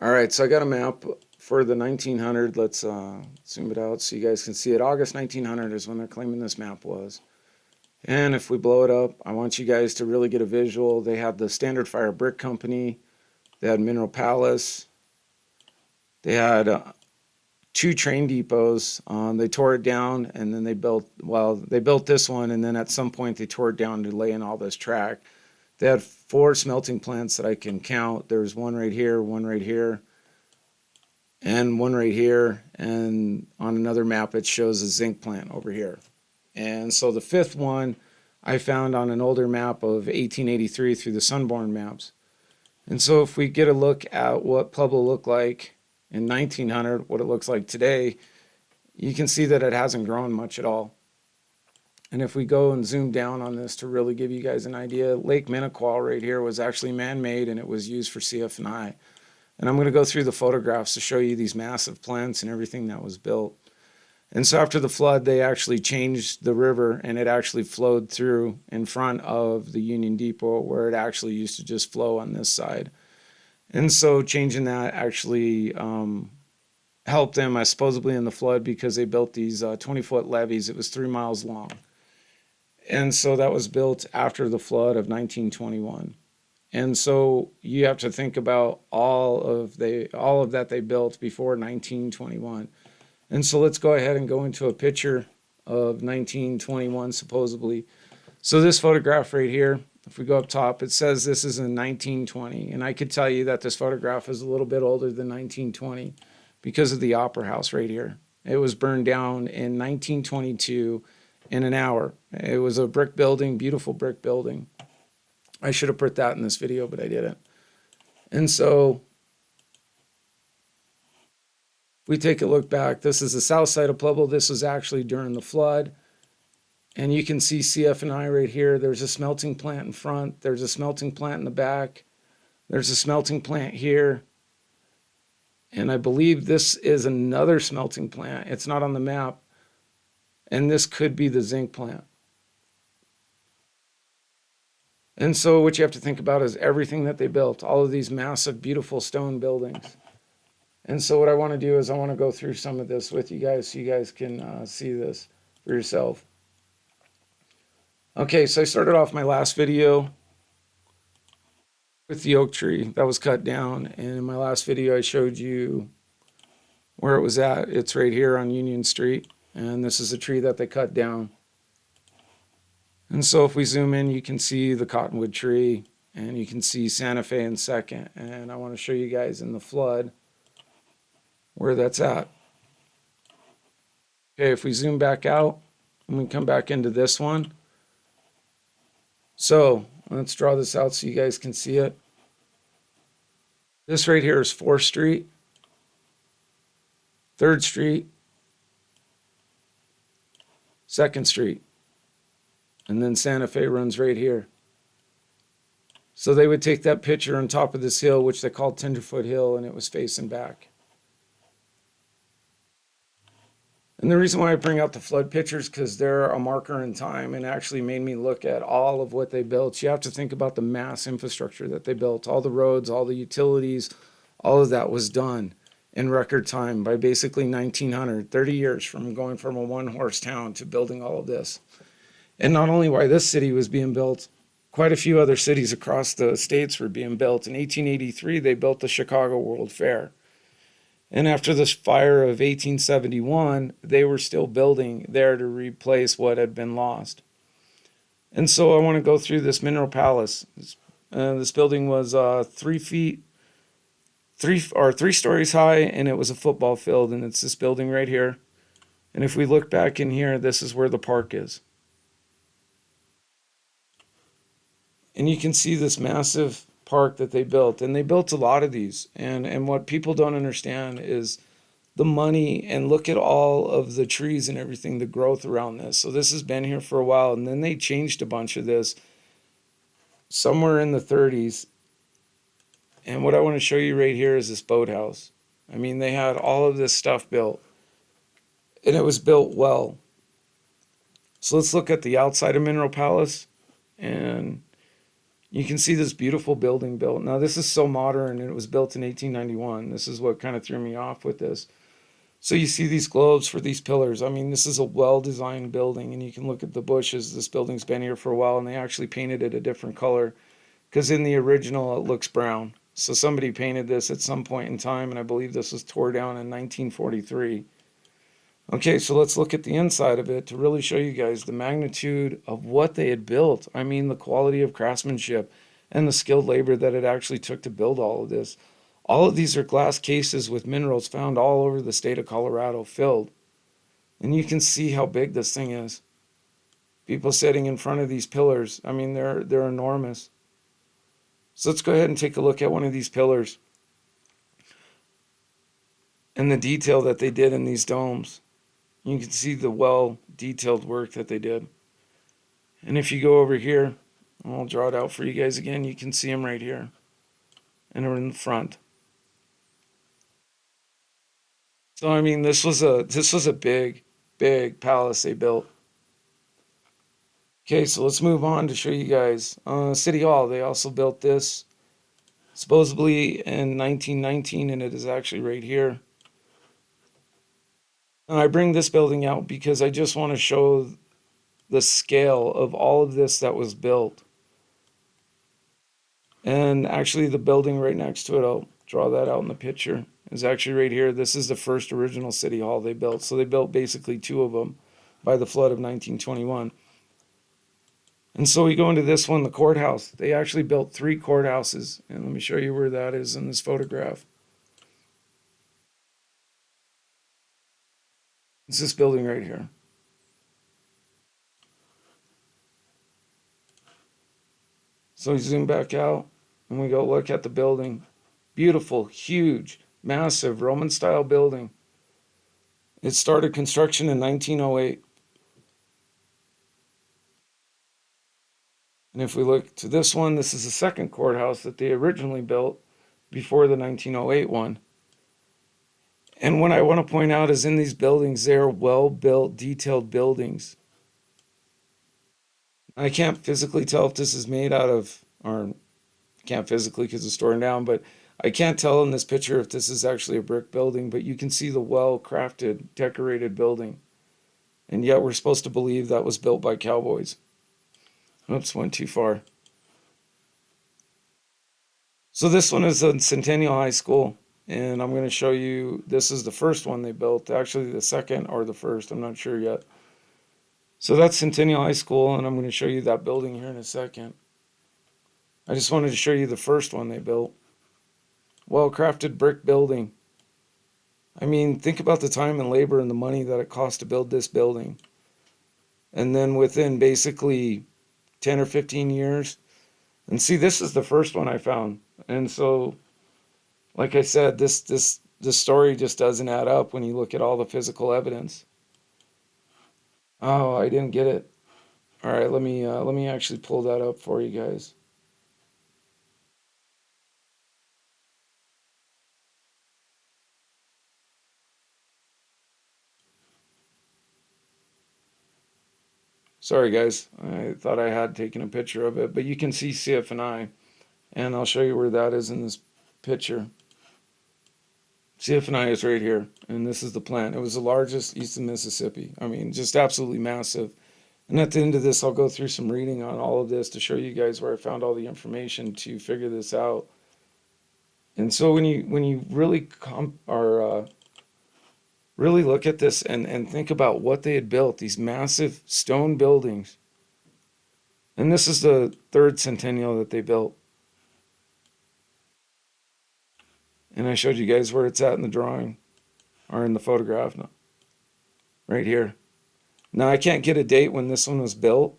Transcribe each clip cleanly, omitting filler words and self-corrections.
All right, so I got a map for the 1900. Let's zoom it out so you guys can see it. August 1900 is when they're claiming this map was. And if we blow it up, I want you guys to really get a visual. They had the Standard Fire Brick Company. They had Mineral Palace. They had two train depots. They tore it down, and then they built this one, and then at some point they tore it down to lay in all this track. They had four smelting plants that I can count. There's one right here, and one right here, and on another map it shows a zinc plant over here. And so the fifth one I found on an older map of 1883 through the Sanborn maps. And so if we get a look at what Pueblo looked like in 1900, what it looks like today, you can see that it hasn't grown much at all. And if we go and zoom down on this to really give you guys an idea, Lake Minnequaw right here was actually man-made, and it was used for CF&I. And I'm going to go through the photographs to show you these massive plants and everything that was built. And so after the flood, they actually changed the river, and it actually flowed through in front of the Union Depot, where it actually used to just flow on this side. And so changing that actually helped them, supposedly, in the flood, because they built these 20-foot levees. It was 3 miles long. And so that was built after the flood of 1921. And so you have to think about all of that they built before 1921. And so let's go ahead and go into a picture of 1921, supposedly. So this photograph right here, if we go up top, it says this is in 1920. And I could tell you that this photograph is a little bit older than 1920 because of the Opera House right here. It was burned down in 1922 in an hour. It was a brick building, beautiful brick building. I should have put that in this video, but I didn't. And so if we take a look back, this is the south side of Pueblo. This was actually during the flood. And you can see CF&I right here. There's a smelting plant in front. There's a smelting plant in the back. There's a smelting plant here. And I believe this is another smelting plant. It's not on the map. And this could be the zinc plant. And so what you have to think about is everything that they built, all of these massive, beautiful stone buildings. And so what I want to do is I want to go through some of this with you guys so you guys can see this for yourself. Okay, so I started off my last video with the oak tree that was cut down. And in my last video, I showed you where it was at. It's right here on Union Street. And this is a tree that they cut down. And so if we zoom in, you can see the cottonwood tree, and you can see Santa Fe in second. And I want to show you guys in the flood where that's at. Okay, if we zoom back out, and we come back into this one. So let's draw this out so you guys can see it. This right here is 4th Street, 3rd Street, 2nd Street. And then Santa Fe runs right here. So they would take that picture on top of this hill, which they called Tenderfoot Hill, and it was facing back. And the reason why I bring out the flood pictures, because they're a marker in time and actually made me look at all of what they built. You have to think about the mass infrastructure that they built. All the roads, all the utilities, all of that was done in record time by basically 1900, 30 years from going from a one-horse town to building all of this. And not only why this city was being built, quite a few other cities across the states were being built. In 1883, they built the Chicago World Fair. And after this fire of 1871, they were still building there to replace what had been lost. And so I want to go through this Mineral Palace. This building was 3 stories high, and it was a football field. And it's this building right here. And if we look back in here, this is where the park is. And you can see this massive park that they built. And they built a lot of these. And what people don't understand is the money, and look at all of the trees and everything, the growth around this. So this has been here for a while. And then they changed a bunch of this somewhere in the 30s. And what I want to show you right here is this boathouse. I mean, they had all of this stuff built. And it was built well. So let's look at the outside of Mineral Palace. And You can see this beautiful building built. Now, this is so modern, and it was built in 1891. This is what kind of threw me off with this. So you see these globes for these pillars. I mean, this is a well-designed building, and you can look at the bushes. This building's been here for a while, and they actually painted it a different color because in the original it looks brown. So somebody painted this at some point in time, and I believe this was tore down in 1943. Okay, so let's look at the inside of it to really show you guys the magnitude of what they had built. I mean, the quality of craftsmanship and the skilled labor that it actually took to build all of this. All of these are glass cases with minerals found all over the state of Colorado filled. And you can see how big this thing is. People sitting in front of these pillars, I mean, they're enormous. So let's go ahead and take a look at one of these pillars and the detail that they did in these domes. You can see the well detailed work that they did. And if you go over here, I'll draw it out for you guys again. You can see them right here, and they're in the front. So I mean, this was a big palace they built. Okay, so let's move on to show you guys City Hall. They also built this supposedly in 1919, and it is actually right here. And I bring this building out because I just want to show the scale of all of this that was built. And actually, the building right next to it, I'll draw that out in the picture, is actually right here. This is the first original city hall they built. So they built basically two of them by the flood of 1921. And so we go into this one, the courthouse. They actually built three courthouses. And let me show you where that is in this photograph. It's this building right here. So we zoom back out and we go look at the building. Beautiful, huge, massive Roman style building. It started construction in 1908. And if we look to this one, this is the second courthouse that they originally built before the 1908 one. And what I want to point out is in these buildings, they are well built, detailed buildings. I can't physically tell if this is made out of, or can't physically because it's torn down, but I can't tell in this picture if this is actually a brick building, but you can see the well crafted, decorated building. And yet we're supposed to believe that was built by cowboys. Oops, went too far. So this one is in Centennial High School, and I'm going to show you, this is the first one they built, actually the second or the first, I'm not sure yet. So that's Centennial High School, and I'm going to show you that building here in a second. I just wanted to show you the first one they built. Well-crafted brick building. I mean, think about the time and labor and the money that it cost to build this building. And then within basically 10 or 15 years, and see, this is the first one I found. And so, like I said, this story just doesn't add up when you look at all the physical evidence. Oh, I didn't get it. All right, let me actually pull that up for you guys. Sorry, guys. I thought I had taken a picture of it, but you can see CF&I, and I'll show you where that is in this picture. CF&I is right here, and this is the plant. It was the largest east of Mississippi. I mean, just absolutely massive. And at the end of this, I'll go through some reading on all of this to show you guys where I found all the information to figure this out. And so when you really really look at this and think about what they had built, these massive stone buildings. And this is the third centennial that they built. And I showed you guys where it's at in the drawing or in the photograph. No, right here. Now I can't get a date when this one was built,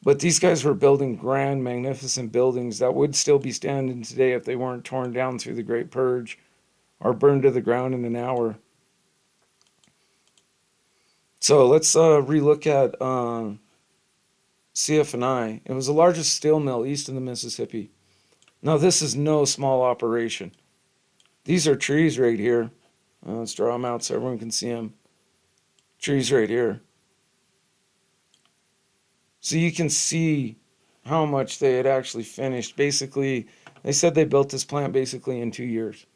but these guys were building grand, magnificent buildings that would still be standing today if they weren't torn down through the Great Purge or burned to the ground in an hour. So let's relook at CF&I. It was the largest steel mill east of the Mississippi. Now this is no small operation. These are trees right here. Let's draw them out so everyone can see them. Trees right here. So you can see how much they had actually finished. Basically, they said they built this plant basically in 2 years.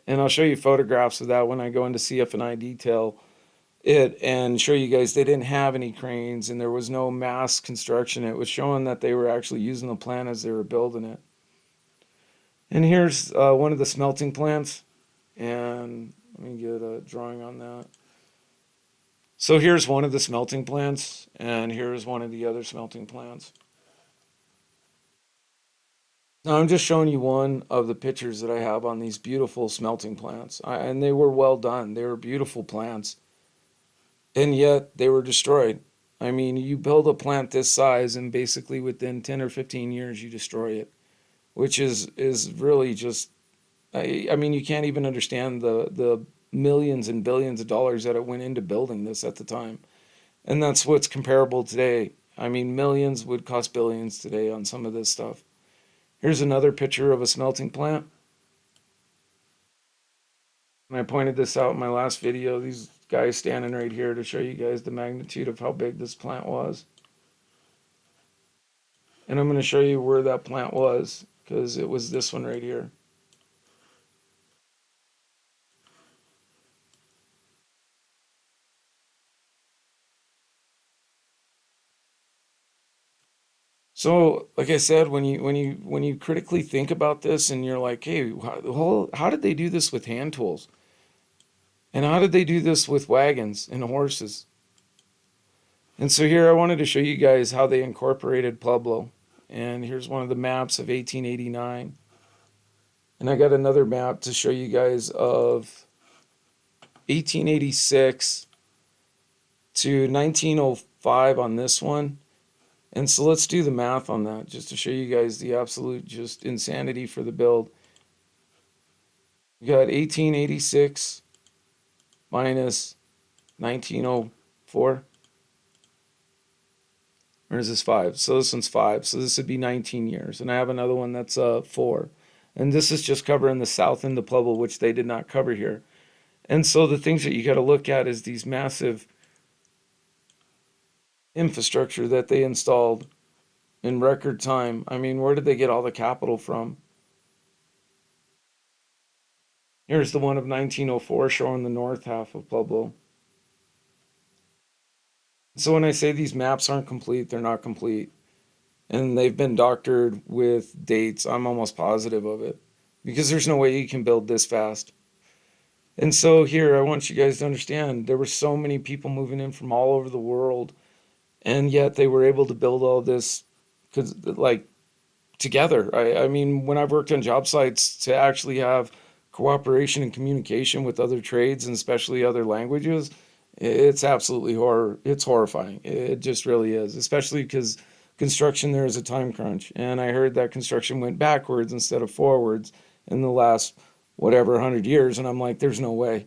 And I'll show you photographs of that when I go into CF&I detail it and show you guys they didn't have any cranes and there was no mass construction. It was showing that they were actually using the plant as they were building it. And here's one of the smelting plants. And let me get a drawing on that. So here's one of the smelting plants, and here's one of the other smelting plants. Now I'm just showing you one of the pictures that I have on these beautiful smelting plants. And they were well done. They were beautiful plants. And yet they were destroyed. I mean, you build a plant this size and basically within 10 or 15 years you destroy it, which is really just I mean, you can't even understand the millions and billions of dollars that it went into building this at the time. And that's what's comparable today. I mean, millions would cost billions today on some of this stuff. Here's another picture of a smelting plant. And I pointed this out in my last video. These guys standing right here to show you guys the magnitude of how big this plant was. And I'm going to show you where that plant was because it was this one right here. So, like I said, when you critically think about this, and you're like, hey, how did they do this with hand tools, and how did they do this with wagons and horses? And so here I wanted to show you guys how they incorporated Pueblo. And here's one of the maps of 1889, and I got another map to show you guys of 1886 to 1905 on this one. And so let's do the math on that just to show you guys the absolute just insanity for the build. We got 1886 minus 1904. Or is this 5? So this one's 5. So this would be 19 years. And I have another one that's 4. And this is just covering the south end of Pueblo, which they did not cover here. And so the things that you got to look at is these massive infrastructure that they installed in record time. I mean, where did they get all the capital from? Here's the one of 1904 showing the north half of Pueblo. So when I say these maps aren't complete, they're not complete. And they've been doctored with dates. I'm almost positive of it because there's no way you can build this fast. And so here, I want you guys to understand there were so many people moving in from all over the world, and yet they were able to build all this because, like, together. I mean, when I've worked on job sites, to actually have cooperation and communication with other trades and especially other languages, it's absolutely horror. It's horrifying. It just really is, especially because construction there is a time crunch. And I heard that construction went backwards instead of forwards in the last whatever 100 years. And I'm like, there's no way,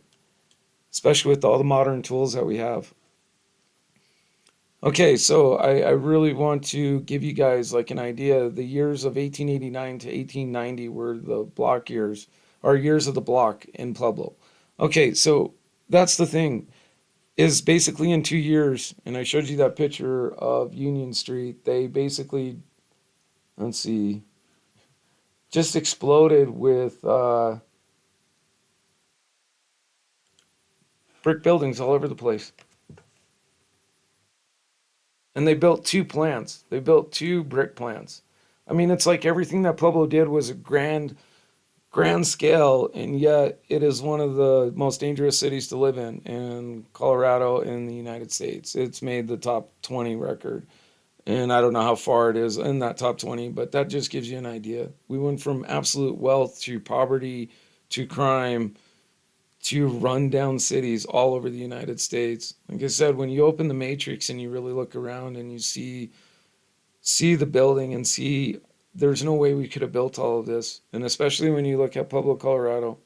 especially with all the modern tools that we have. Okay, so I really want to give you guys like an idea. The years of 1889 to 1890 were the block years, or years of the block in Pueblo. Okay, so that's the thing, is basically in 2 years, and I showed you that picture of Union Street, they basically, let's see, just exploded with brick buildings all over the place. And they built two plants. They built two brick plants. I mean, it's like everything that Pueblo did was a grand scale, and yet it is one of the most dangerous cities to live in Colorado in the United States. It's made the top 20 record, and I don't know how far it is in that top 20, but that just gives you an idea. We went from absolute wealth to poverty to crime to rundown cities all over the United States. Like I said, when you open the matrix and you really look around and you see the building and see there's no way we could have built all of this. And especially when you look at Pueblo, Colorado,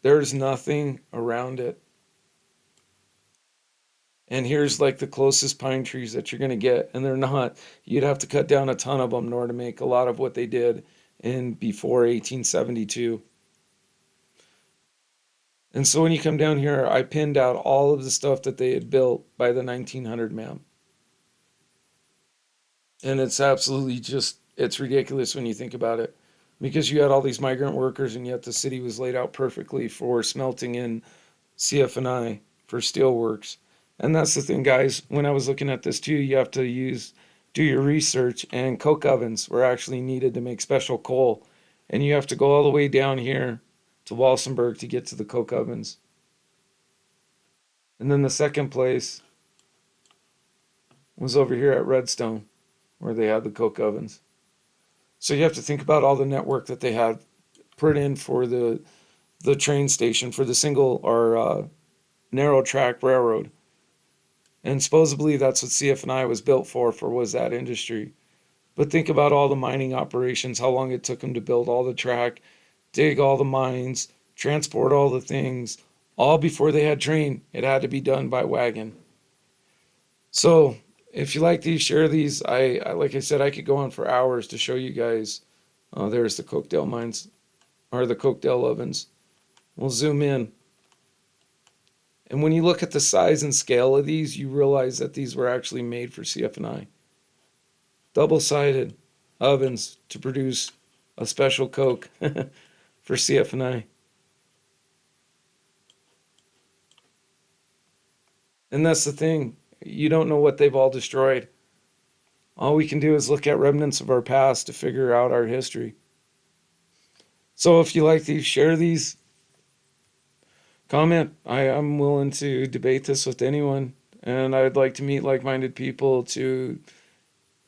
there's nothing around it. And here's like the closest pine trees that you're going to get, and they're not. You'd have to cut down a ton of them in order to make a lot of what they did in before 1872. And so when you come down here, I pinned out all of the stuff that they had built by the 1900 map. And it's absolutely just, it's ridiculous when you think about it. Because you had all these migrant workers, and yet the city was laid out perfectly for smelting in CF&I for steelworks. And that's the thing, guys. When I was looking at this too, you have to do your research. And coke ovens were actually needed to make special coal. And you have to go all the way down here to Walsenburg to get to the coke ovens. And then the second place was over here at Redstone, where they had the coke ovens. So you have to think about all the network that they had put in for the train station for the single or narrow track railroad. And supposedly that's what CF&I was built for was that industry. But think about all the mining operations, how long it took them to build all the track, dig all the mines, transport all the things, all before they had train. It had to be done by wagon. So if you like these, share these. I like I said, I could go on for hours to show you guys. There's the Cokedale mines, or the Cokedale ovens. We'll zoom in. And when you look at the size and scale of these, you realize that these were actually made for CF&I. Double-sided ovens to produce a special Coke for CF&I. And that's the thing. You don't know what they've all destroyed. All we can do is look at remnants of our past to figure out our history. So if you like these, share these, comment. I'm willing to debate this with anyone. And I'd like to meet like-minded people to,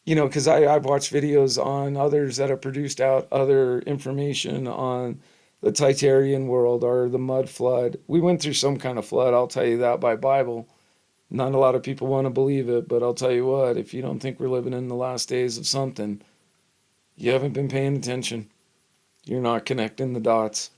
because I've watched videos on others that have produced out other information on the Titarian world or the mud flood. We went through some kind of flood, I'll tell you that by Bible. Not a lot of people want to believe it, but I'll tell you what, if you don't think we're living in the last days of something, you haven't been paying attention. You're not connecting the dots.